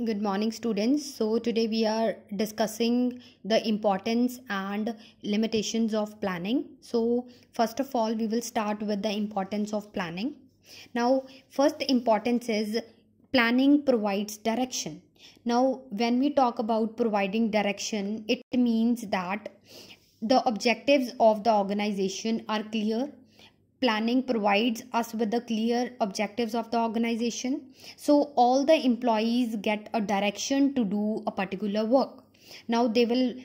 Good morning, students. So, today we are discussing the importance and limitations of planning. So, first of all, we will start with the importance of planning. Now, first importance is planning provides direction. Now, when we talk about providing direction, it means that the objectives of the organization are clear. Planning provides us with the clear objectives of the organization, so all the employees get a direction to do a particular work. Now they will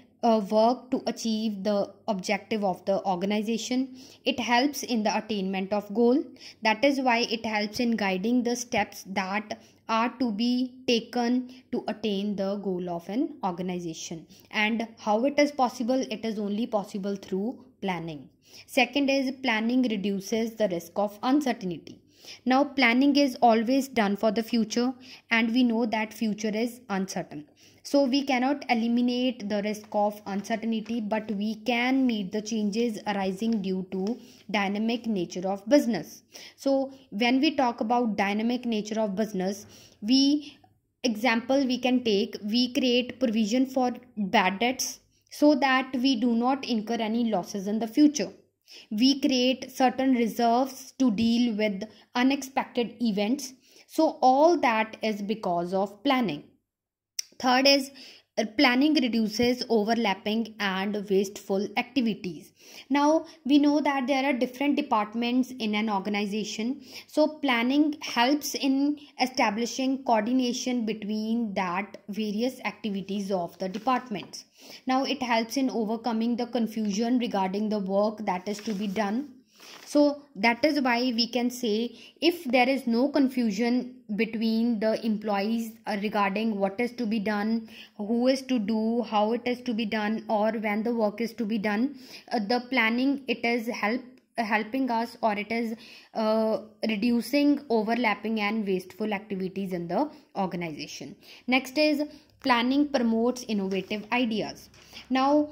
work to achieve the objective of the organization. It helps in the attainment of goal. That is why it helps in guiding the steps that are to be taken to attain the goal of an organization. And how it is possible? It is only possible through planning. Second is planning reduces the risk of uncertainty. Now planning is always done for the future, and we know that future is uncertain. So we cannot eliminate the risk of uncertainty, but we can meet the changes arising due to dynamic nature of business. So when we talk about dynamic nature of business, we can take, we create provision for bad debts so that we do not incur any losses in the future. We create certain reserves to deal with unexpected events. So all that is because of planning. Third is planning reduces overlapping and wasteful activities. Now we know that there are different departments in an organization, so planning helps in establishing coordination between that various activities of the departments. Now it helps in overcoming the confusion regarding the work that is to be done. So that is why we can say, if there is no confusion between the employees regarding what is to be done, who is to do, how it is to be done, or when the work is to be done, the planning, it is helping us, or it is reducing overlapping and wasteful activities in the organization. Next is planning promotes innovative ideas. Now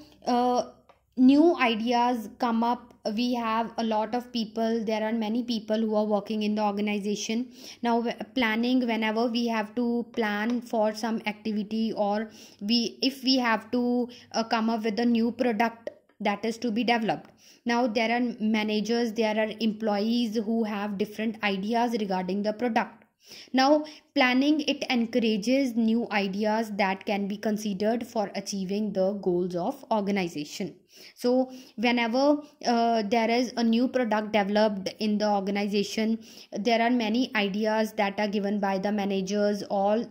new ideas come up. We have a lot of people, there are many people who are working in the organization. Now planning, whenever we have to plan for some activity, or if we have to come up with a new product that is to be developed. Now there are managers, there are employees who have different ideas regarding the product. Now planning, it encourages new ideas that can be considered for achieving the goals of organization. So whenever there is a new product developed in the organization, there are many ideas that are given by the managers or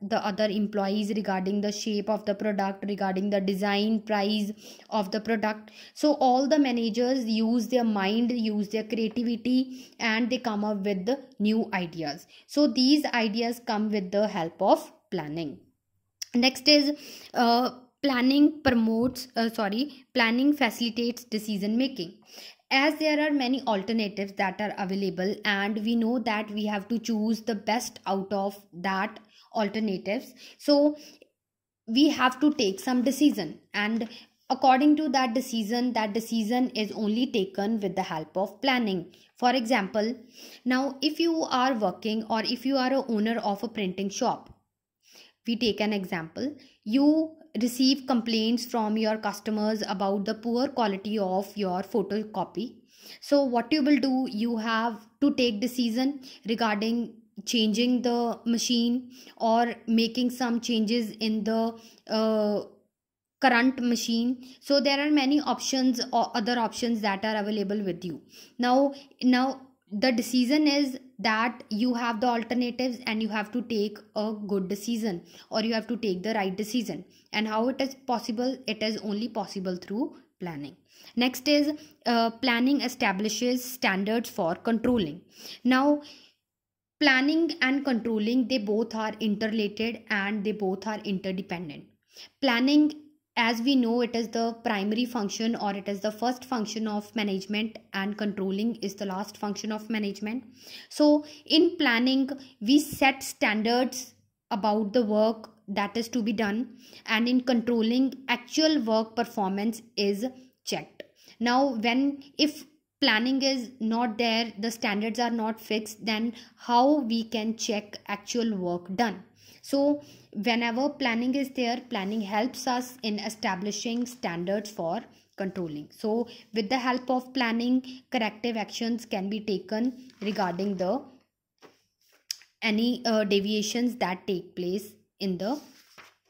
the other employees regarding the shape of the product, regarding the design, price of the product. So all the managers use their mind, use their creativity, and they come up with the new ideas. So these ideas come with the help of planning. Next is planning facilitates decision making. As there are many alternatives that are available, and we know that we have to choose the best out of that alternatives, so we have to take some decision, and according to that decision is only taken with the help of planning. For example, now if you are working, or if you are a owner of a printing shop, we take an example, you receive complaints from your customers about the poor quality of your photocopy. So what you will do, you have to take decision regarding changing the machine or making some changes in the current machine. So there are many options or other options that are available with you. Now the decision is that you have the alternatives, and you have to take a good decision, or you have to take the right decision. And how it is possible? It is only possible through planning. Next is planning establishes standards for controlling. Now planning and controlling, they both are interrelated and they both are interdependent. Planning, as we know, it is the primary function, or it is the first function of management, and controlling is the last function of management. So in planning, we set standards about the work that is to be done, and in controlling, actual work performance is checked. Now if planning is not there, the standards are not fixed, then how we can check actual work done? So whenever planning is there, planning helps us in establishing standards for controlling. So with the help of planning, corrective actions can be taken regarding the any deviations that take place in the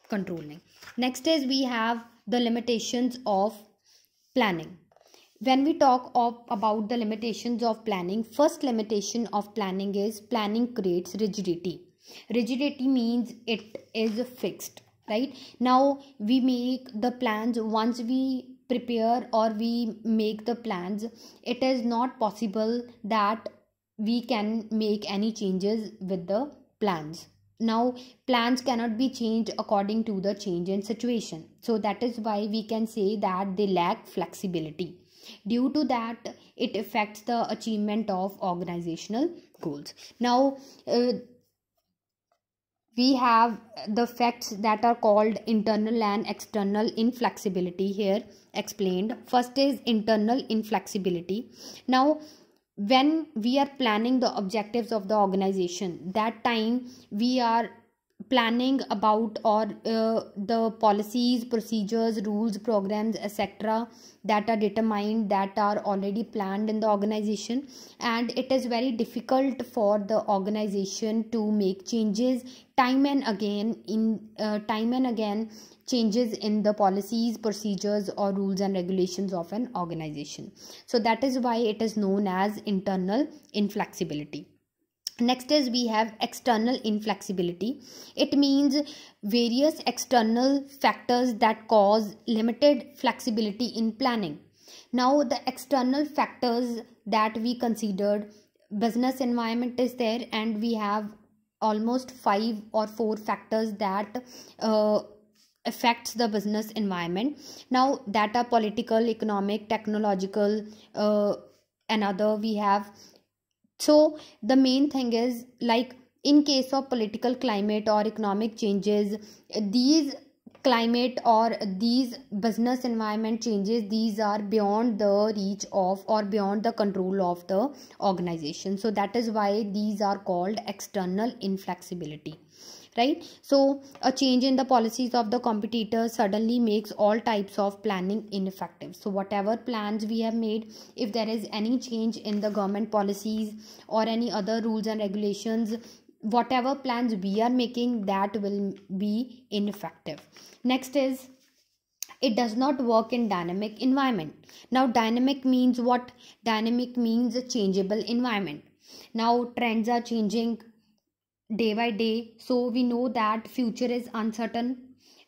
controlling. Next is we have the limitations of planning. When we talk about the limitations of planning, first limitation of planning is planning creates rigidity. Rigidity means it is fixed, right? Now we make the plans, once we prepare or we make the plans, it is not possible that we can make any changes with the plans. Now plans cannot be changed according to the change in situation, so that is why we can say that they lack flexibility. Due to that, it affects the achievement of organizational goals. Now we have the facts that are called internal and external inflexibility here explained. First is internal inflexibility. Now when we are planning the objectives of the organization, that time we are planning about or the policies, procedures, rules, programs, etc. that are determined, that are already planned in the organization, and it is very difficult for the organization to make changes time and again changes in the policies, procedures or rules and regulations of an organization. So that is why it is known as internal inflexibility. Next is we have external inflexibility. It means various external factors that cause limited flexibility in planning. Now the external factors that we considered, business environment is there, and we have almost 5 or 4 factors that affects the business environment. Now that are political, economic, technological, another we have. So the main thing is, like in case of political climate or economic changes, these climate or these business environment changes, these are beyond the reach of or beyond the control of the organization. So that is why these are called external inflexibility, right? So a change in the policies of the competitors suddenly makes all types of planning ineffective. So whatever plans we have made, if there is any change in the government policies or any other rules and regulations, whatever plans we are making, that will be ineffective. Next is it does not work in dynamic environment. Now dynamic means what? Dynamic means a changeable environment. Now trends are changing day by day, so we know that future is uncertain,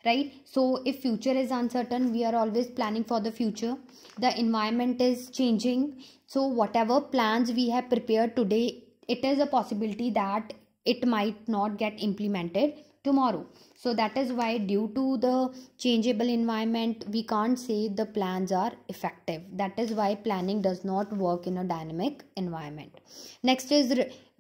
right? So if future is uncertain, we are always planning for the future. The environment is changing, so whatever plans we have prepared today, it is a possibility that it might not get implemented tomorrow. So that is why, due to the changeable environment, we can't say the plans are effective. That is why planning does not work in a dynamic environment. Next is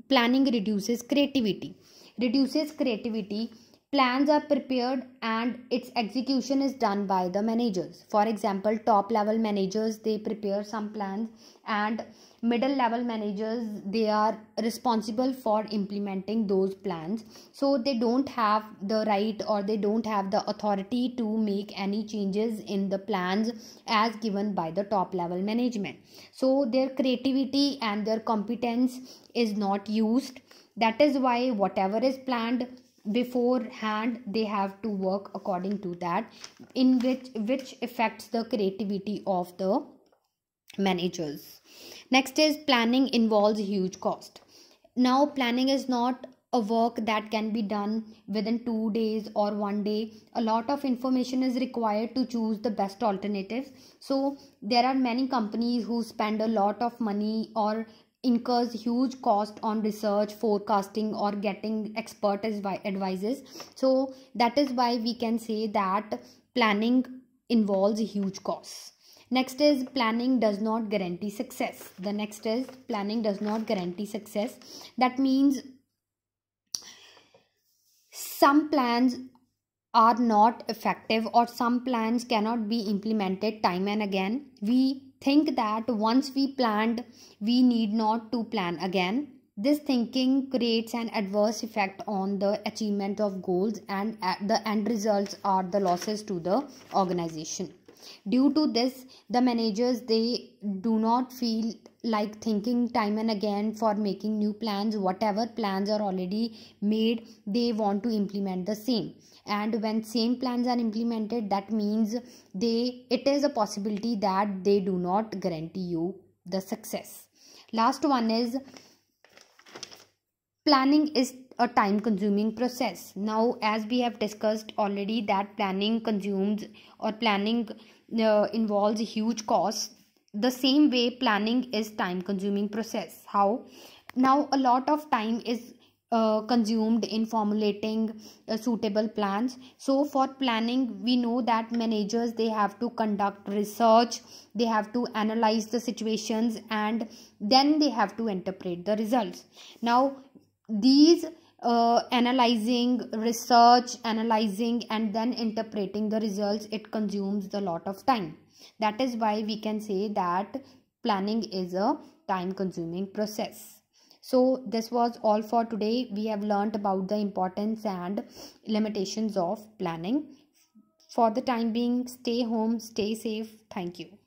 planning reduces creativity. Reduces creativity. Plans are prepared and its execution is done by the managers. For example, top level managers, they prepare some plans, and middle level managers, they are responsible for implementing those plans. So they don't have the right or they don't have the authority to make any changes in the plans as given by the top level management. So their creativity and their competence is not used. That is why whatever is planned beforehand, they have to work according to that, in which affects the creativity of the managers. Next is planning involves huge cost. Now planning is not a work that can be done within 2 days or 1 day. A lot of information is required to choose the best alternatives. So there are many companies who spend a lot of money or incurs huge cost on research, forecasting or getting expert advices. So that is why we can say that planning involves huge costs. Next is planning does not guarantee success. The next is planning does not guarantee success. That means some plans are not effective or some plans cannot be implemented time and again. We think that once we planned, we need not to plan again. This thinking creates an adverse effect on the achievement of goals, and the end results are the losses to the organization. Due to this, the managers, they do not feel like thinking time and again for making new plans. Whatever plans are already made, they want to implement the same. And when same plans are implemented, that means it is a possibility that they do not guarantee you the success. Last one is, planning is a time consuming process. Now, as we have discussed already, that planning consumes, or planning involves huge costs. The same way, planning is time consuming process. How? Now, a lot of time is consumed in formulating suitable plans. So for planning, we know that managers, they have to conduct research, they have to analyze the situations, and then they have to interpret the results. Now, these analyzing, and then interpreting the results, it consumes a lot of time. That is why we can say that planning is a time consuming process. So this was all for today. We have learned about the importance and limitations of planning. For the time being, stay home, stay safe. Thank you.